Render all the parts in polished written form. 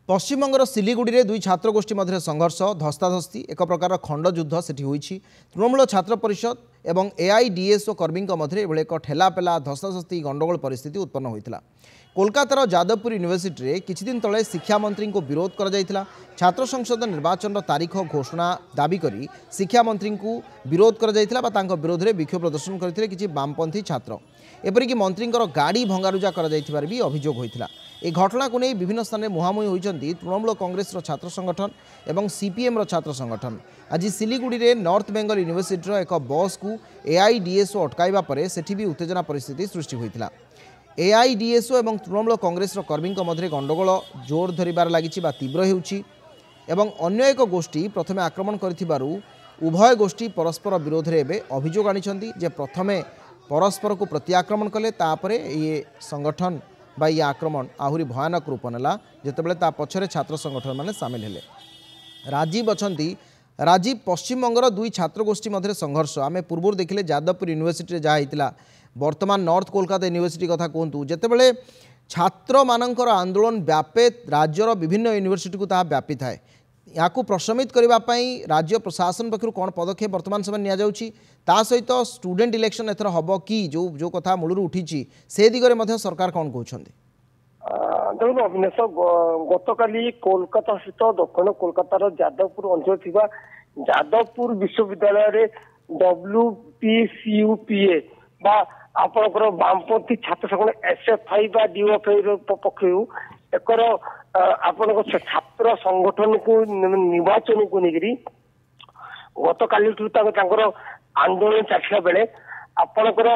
पश्चिमबंगर सिलीगुड़ी में दुई छात्रगोष्ठी मध्य संघर्ष धस्ताधस्ती एक प्रकार खंडयुद्ध सेठी होईछि। तृणमूल छात्र परिषद एवं एआईडीएसओ कर्मी मध्य एभଳି एक ठेलापेला धस्ताधस्ती गंडगोल परिस्थिति उत्पन्न होता। कोलकातार जादवपुर यूनिवर्सिटी में किछि दिन तले शिक्षा मंत्री को विरोध करा छात्र संसद निर्वाचन तारीख घोषणा दाबी करी शिक्षा मंत्री को विरोध करा विरोध में विक्षोभ प्रदर्शन करते किछि वामपंथी छात्र। एपरिक मंत्री गाड़ी भंगारुजा कर भी अभियोग होता। ए घटना को नहीं विभिन्न स्थान में मुहांमुही होती तृणमूल कांग्रेस छात्र संगठन और सीपीएम छात्र संगठन। आज सिलीगुड़ी में नॉर्थ बेंगल यूनिवर्सिटी एक बस को एआईडीएसओ अटकाइबा परे सेठी भी उत्तेजना परिस्थिति सृष्टि होता। एआईडीएसओ और तृणमूल कांग्रेस कर्मी मध्य गंडगोल जोर धरबार लगी तीव्र होउछि एवं अन्य एक गोष्ठी प्रथमे आक्रमण करिथिबारु उभय गोष्ठी परस्पर विरोध में एवं अभियोग आनिछन्ति जे प्रथमे परस्पर को प्रत्याक्रमण कले तापरे ये संगठन बा ये आक्रमण आहुरी भयानक रूप नेला जेतेबेले ता पछरे छात्र संगठन माने सामिल हेले। राजीव अछंती। राजीव, पश्चिमबंगर दुई छात्रगोष्ठी मध्य संघर्ष आमे पूर्व देखिले जादवपुर यूनिवर्सिटी जहाँ होता वर्तमान नॉर्थ कोलकाता यूनिवर्सिटी कथा कहतु जेतेबेले छात्र मानकर आंदोलन व्यापे राज्यर विभिन्न यूनिवर्सिटी को ताहा व्यापी थाए। या प्रशमित करने राज्य प्रशासन पक्षर कौन पदक्षेप वर्तमान समय नि सहित स्टूडेंट इलेक्शन एथर हम कि जो कथा मूलर उठी से दिगरे मध्य सरकार कौन कहते? देखो अविनाश, गतकाली कोलकाता स्थित दक्षिण कोलकातार जादवपुर अंचल थी जादवपुर विश्वविद्यालय WPCUPA बा आपणकर वामपंथी छात्र संगठन SFI बा DFI पक्ष एकर आपण छात्र संगठन को निर्वाचन को लेकर गतकाली आंदोलन चलता बेले आपणकर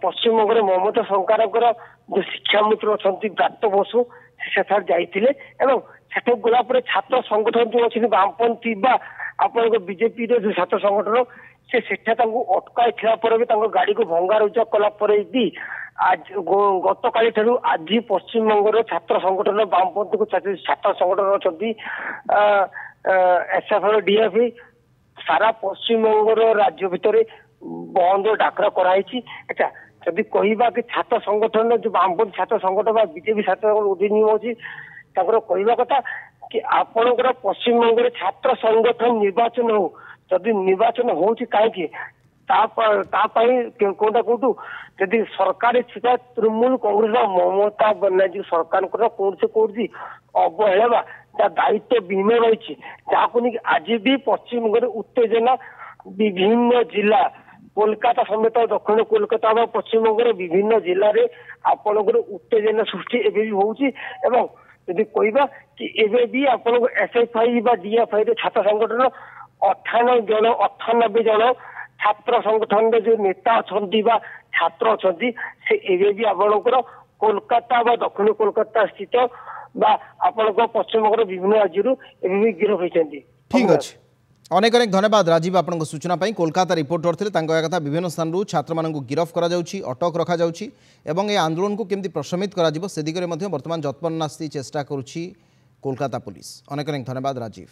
पश्चिमबंग ममता सरकार जो शिक्षा मंत्री अच्छा ब्रात बसु से जाते गलापर छात्र संगठन जो अच्छे वामपंथी आप बीजेपी जो छात्र संगठन से अटकाई भी गाड़ी को भंगारुजा कलापर भी आज गतकाली ठारू आज पश्चिमबंग छात्र संगठन वामपंथी को छात्र संगठन अच्छा SFI DFI सारा पश्चिमबंग राज्य भितर बंद डाकरा कराई। अच्छा जदि कहवा कि छात्र संगठन जो वामपंथी छात्र संगठन बीजेपी छात्र अधिनियम अच्छी कहवा कथा कि आपणकर पश्चिमबंग छात्र संगठन निर्वाचन हो जदि निर्वाचन हो कहीं कौटा कहतु जदि सरकार छिपा तृणमूल कांग्रेस ममता बनर्जी सरकार कौन से कौन अवहेला दायित्व विहीन रही जहाँ आज भी पश्चिमबंग उत्तेजना विभिन्न जिला कोलकाता समेत दक्षिण कोलकाता व पश्चिमबंग विभिन्न जिले में आपणकर उत्तेजना सृष्टि एवं होउछि एवं यदि कहवा कि एवं भी आप SFI DFI छात्र संगठन 98 जन छात्र संगठन जो नेता अच्छा छात्र अच्छा से एवं भी आपणकर कोलकाता व दक्षिण कोलकाता स्थित आपण पश्चिमबंग विभिन्न राज्य एवं भी गिरफ होती। ठीक अच्छे, अनेक अनेक धन्यवाद राजीव आपन सूचना पाई। कोलकाता रिपोर्टर थे कथा विभिन्न स्थान छात्र मानू गिरफ करा अटक रखा एवं ये आंदोलन को केमती प्रशमित करा से दिगरे वर्तमान जत्पन्नास्ती चेष्टा करुछि कोलकाता पुलिस। अनेक अनेक धन्यवाद राजीव।